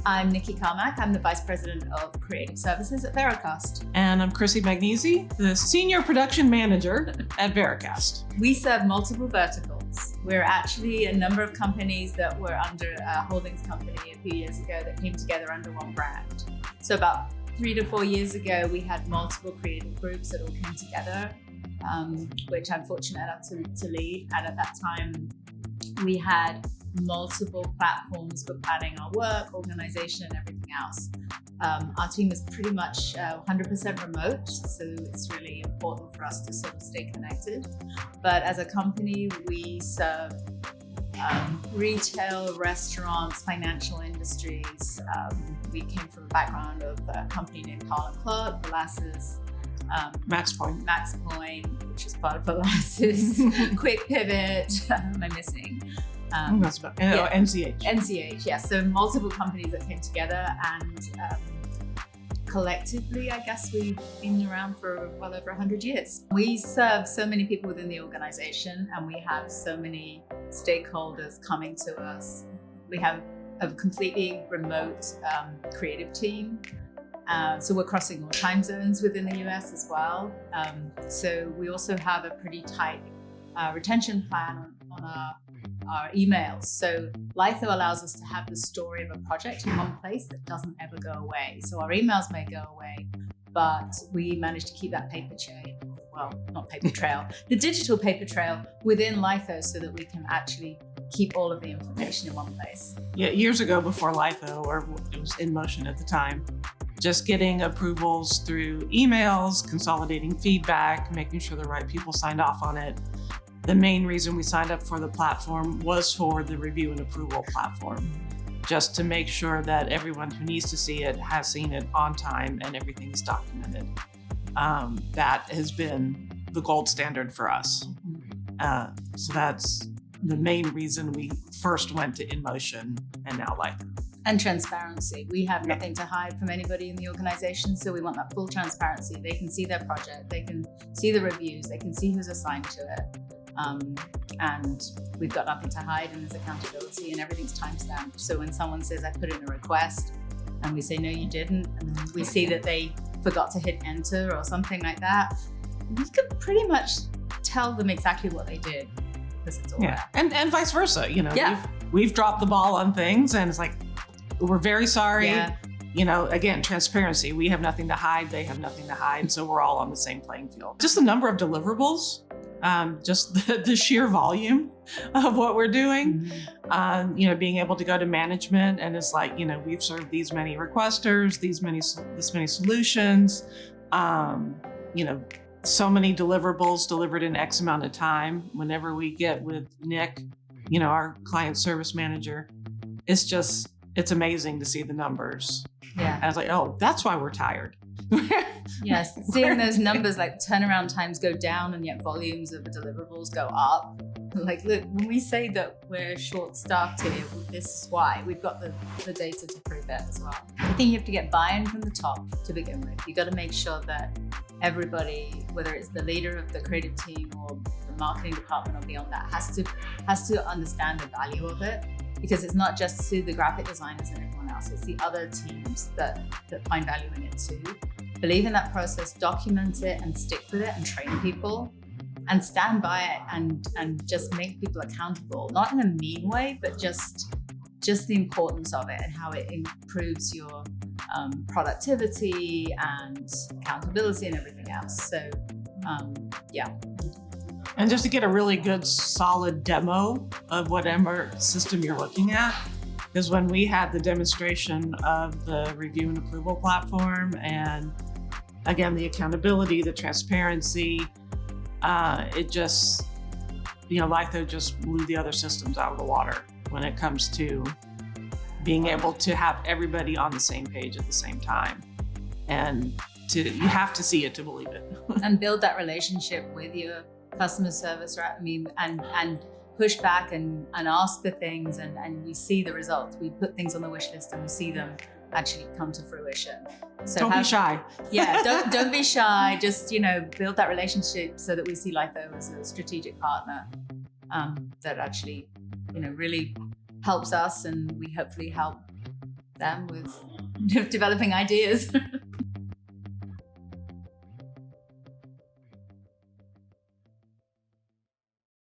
I'm Nikki Carmack. I'm the Vice President of Creative Services at Vericast. And I'm Chrissy Magnesi, the Senior Production Manager at Vericast. We serve multiple verticals. We're actually a number of companies that were under a holdings company a few years ago that came together under one brand. So about 3 to 4 years ago, we had multiple creative groups that all came together, which I'm fortunate enough to lead. And at that time, we had multiple platforms for planning our work, organization, and everything else. Our team is pretty much 100% remote, so it's really important for us to sort of stay connected. But as a company, we serve retail, restaurants, financial industries. We came from a background of a company named Carl & Clark, Molasses, Max Point, which is part of Molasses, Quick Pivot, am I missing? NCH. NCH, yes. So multiple companies that came together, and collectively, I guess we've been around for well over 100 years. We serve so many people within the organization, and we have so many stakeholders coming to us. We have a completely remote creative team. So we're crossing all time zones within the US as well. So we also have a pretty tight retention plan on our emails. So Litho allows us to have the story of a project in one place that doesn't ever go away. So our emails may go away, but we manage to keep that paper trail, well, not paper trail, the digital paper trail within Litho so that we can actually keep all of the information in one place. Yeah, years ago before Litho, or it was In Motion at the time, just getting approvals through emails, consolidating feedback, making sure the right people signed off on it. The main reason we signed up for the platform was for the review and approval platform, just to make sure that everyone who needs to see it has seen it on time and everything's documented. That has been the gold standard for us. So that's the main reason we first went to InMotion and now Litho. And transparency. We have nothing to hide from anybody in the organization, so we want that full transparency. They can see their project, they can see the reviews, they can see who's assigned to it. And we've got nothing to hide, and there's accountability, and everything's timestamped. So when someone says, I put in a request, and we say, no, you didn't, and then we see that they forgot to hit enter or something like that, we could pretty much tell them exactly what they did, because it's all there. And vice versa. We've dropped the ball on things, and it's like, we're very sorry. Yeah. Again, transparency. We have nothing to hide. They have nothing to hide. So we're all on the same playing field. Just the number of deliverables, just the sheer volume of what we're doing, being able to go to management and it's like, we've served these many requesters, this many solutions, so many deliverables delivered in X amount of time. Whenever we get with Nick, our client service manager, it's amazing to see the numbers. Yeah. I was like, oh, that's why we're tired. Yes, seeing those numbers like turnaround times go down and yet volumes of the deliverables go up. Like, look, when we say that we're short-staffed here, this is why. We've got the data to prove it as well. I think you have to get buy-in from the top to begin with. You got to make sure that everybody, whether it's the leader of the creative team or the marketing department or beyond that, has to understand the value of it. Because it's not just to the graphic designers and everyone else, it's the other teams that find value in it too. Believe in that process, document it and stick with it and train people and stand by it and just make people accountable, not in a mean way, but just the importance of it and how it improves your productivity and accountability and everything else. So, yeah. And just to get a really good, solid demo of whatever system you're looking at, because when we had the demonstration of the review and approval platform, and again, the accountability, the transparency, it just, Litho just blew the other systems out of the water when it comes to being able to have everybody on the same page at the same time. And you have to see it to believe it. And build that relationship with your customer service, right? I mean, and push back and ask for things, and we see the results. We put things on the wish list and we see them actually come to fruition. So don't be shy. Yeah, don't be shy. Just build that relationship so that we see Litho as a strategic partner that actually really helps us, and we hopefully help them with developing ideas.